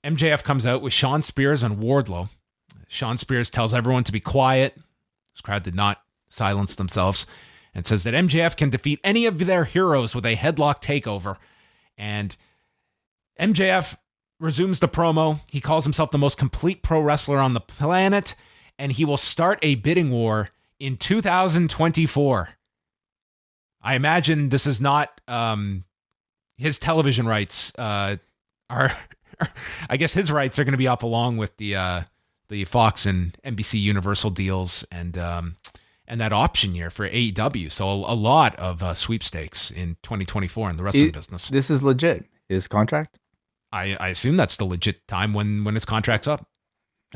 MJF comes out with Shawn Spears and Wardlow. Shawn Spears tells everyone to be quiet. This crowd did not silence themselves, and says that MJF can defeat any of their heroes with a headlock takeover. And MJF resumes the promo. He calls himself the most complete pro wrestler on the planet, and he will start a bidding war in 2024. I imagine this is not his television rights are. I guess his rights are going to be up along with the Fox and NBC Universal deals and that option year for AEW. So a lot of sweepstakes in 2024 in the wrestling business. This is legit. His contract? I assume that's the legit time when his contract's up.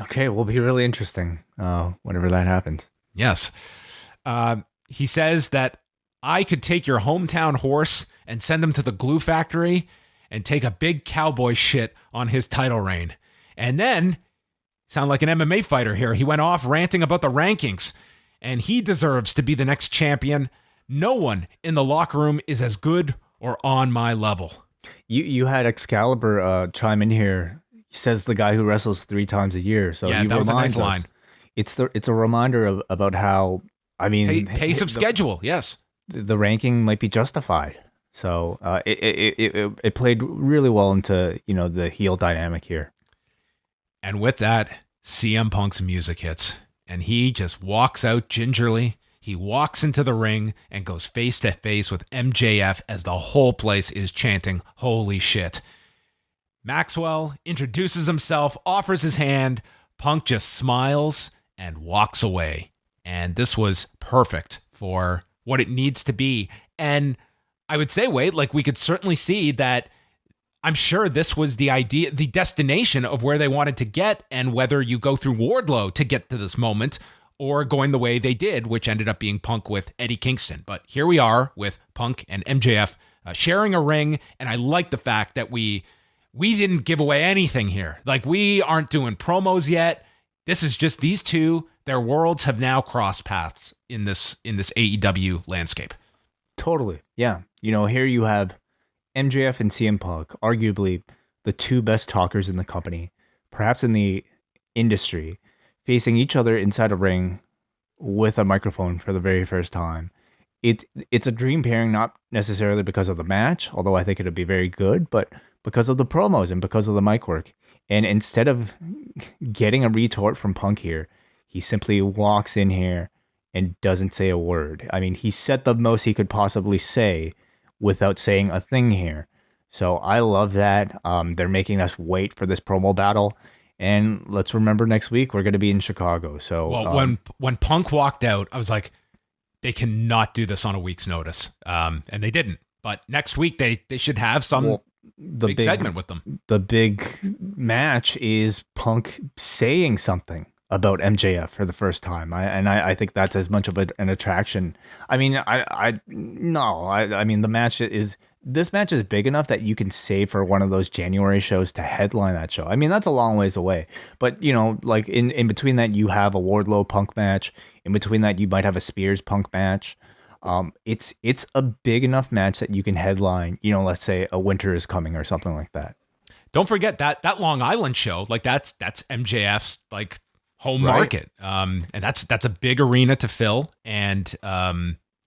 Okay, will be really interesting whenever that happens. Yes. He says that I could take your hometown horse and send him to the glue factory and take a big cowboy shit on his title reign. And then, sound like an MMA fighter here, he went off ranting about the rankings, and he deserves to be the next champion. No one in the locker room is as good or on my level. You had Excalibur chime in here. He says the guy who wrestles 3 times a year. So yeah, he that was a nice us. line. It's a reminder about how, I mean, pace of schedule. Yes, the ranking might be justified. So it played really well into the heel dynamic here. And with that, CM Punk's music hits, and he just walks out gingerly. He walks into the ring and goes face to face with MJF as the whole place is chanting, "Holy shit." Maxwell introduces himself, offers his hand. Punk just smiles and walks away. And this was perfect for what it needs to be. And I would say, Wade, like we could certainly see that I'm sure this was the idea, the destination of where they wanted to get, and whether you go through Wardlow to get to this moment or going the way they did, which ended up being Punk with Eddie Kingston. But here we are with Punk and MJF sharing a ring, and I like the fact that we didn't give away anything here. Like, we aren't doing promos yet. This is just these two. Their worlds have now crossed paths in this AEW landscape. Totally. Yeah. Here you have MJF and CM Punk, arguably the 2 best talkers in the company, perhaps in the industry, facing each other inside a ring with a microphone for the very first time. It's a dream pairing, not necessarily because of the match, although I think it'll be very good, but because of the promos and because of the mic work. And instead of getting a retort from Punk here, he simply walks in here and doesn't say a word. I mean, he said the most he could possibly say without saying a thing here. So I love that. They're making us wait for this promo battle. And let's remember next week, we're going to be in Chicago. So when Punk walked out, I was like, they cannot do this on a week's notice. And they didn't. But next week, they should have some big segment with them. The big match is Punk saying something about MJF for the first time. I think that's as much of an attraction. I mean, I mean, this match is big enough that you can save for one of those January shows to headline that show. I mean, that's a long ways away, but like in between that, you have a Wardlow Punk match. In between that, you might have a Spears Punk match. It's a big enough match that you can headline, let's say a Winter is Coming or something like that. Don't forget that Long Island show, like that's MJF's like home market. And that's a big arena to fill. And,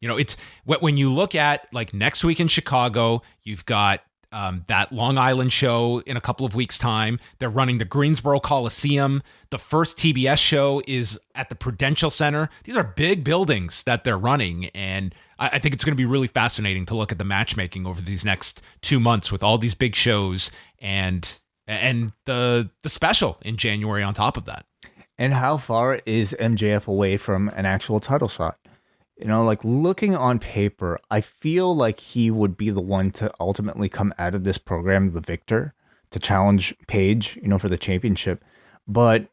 it's when you look at like next week in Chicago, you've got that Long Island show in a couple of weeks' time. They're running the Greensboro Coliseum. The first TBS show is at the Prudential Center. These are big buildings that they're running. And I think it's going to be really fascinating to look at the matchmaking over these next 2 months with all these big shows and the special in January on top of that. And how far is MJF away from an actual title shot? Like looking on paper, I feel like he would be the one to ultimately come out of this program, the victor, to challenge Page, for the championship. But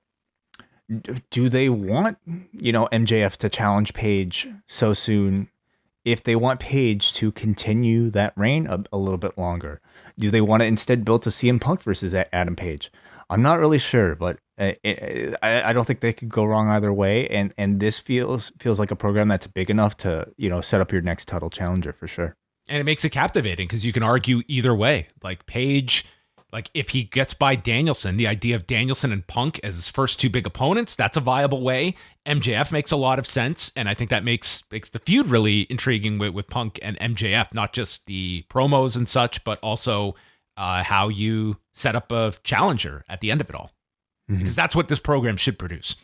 do they want, MJF to challenge Page so soon? If they want Page to continue that reign a little bit longer, do they want to instead build to CM Punk versus Adam Page? I'm not really sure, but I don't think they could go wrong either way. And this feels like a program that's big enough to, set up your next title challenger for sure. And it makes it captivating because you can argue either way. Like Page, Like if he gets by Danielson, the idea of Danielson and Punk as his first two big opponents, that's a viable way. MJF makes a lot of sense. And I think that makes the feud really intriguing with Punk and MJF, not just the promos and such, but also how you set up a challenger at the end of it all. Because that's what this program should produce.